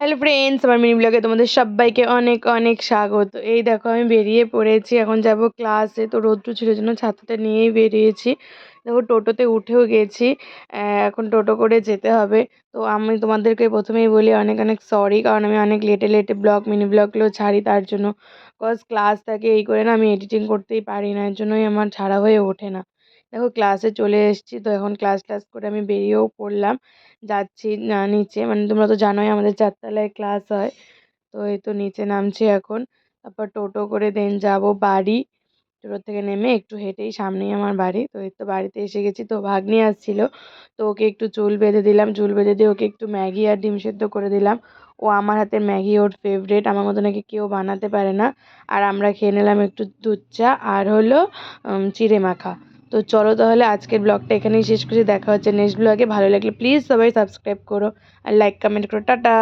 Hello friends, আমার mini ব্লগে তোমাদের সবাইকে অনেক অনেক স্বাগত। এই দেখো আমি বেরিয়ে পড়েছি, এখন যাব ক্লাসে। তো রোদ্দুর ছিল জন্য ছাতাটা নিয়েই বেরিয়েছি। দেখো টোটোতে উঠেও গেছি, এখন টোটো করে যেতে হবে। তো আমি তোমাদেরকে প্রথমেই বলি অনেক অনেক সরি, কারণ আমি অনেক লেটে লেটে মিনি ব্লগগুলো ছাড়ি তার জন্য। কজ ক্লাস থাকে এই করে না, আমি এডিটিং করতেই পারি না, এর জন্যই আমার ছাড়া হয়ে ওঠে না। দেখো ক্লাসে চলে এসেছি, তো এখন ক্লাস করে আমি বেরিয়েও পড়লাম। যাচ্ছি না নিচে, মানে তোমরা তো জানোই আমাদের 4 তলায় ক্লাস হয়। তো এই তো নিচে নামছি এখন। তারপর টোটো করে দেন যাব বাড়ি। টোটো থেকে নেমে একটু হেঁটেই সামনেই আমার বাড়ি। তো এই তো বাড়িতে এসে গেছি। তো ভাগ্নি আসছিল, তো ওকে একটু চুল বেঁধে দিলাম। চুল বেঁধে দিয়ে ওকে একটু ম্যাগি আর ডিম সেদ্ধ করে দিলাম। ও আমার হাতের ম্যাগি ওর ফেভারিট, আমার মতো নাকি কেউ বানাতে পারে না। আর আমরা খেয়ে নিলাম একটু দুধ চা আর হলো চিড়ে মাখা। তো চলো তাহলে আজকের ব্লগটা এখানেই শেষ করছি। দেখা হচ্ছে নেক্সট ব্লগে। ভালো লাগলে প্লিজ সবাই সাবস্ক্রাইব করো আর লাইক কমেন্ট করো। টাটা।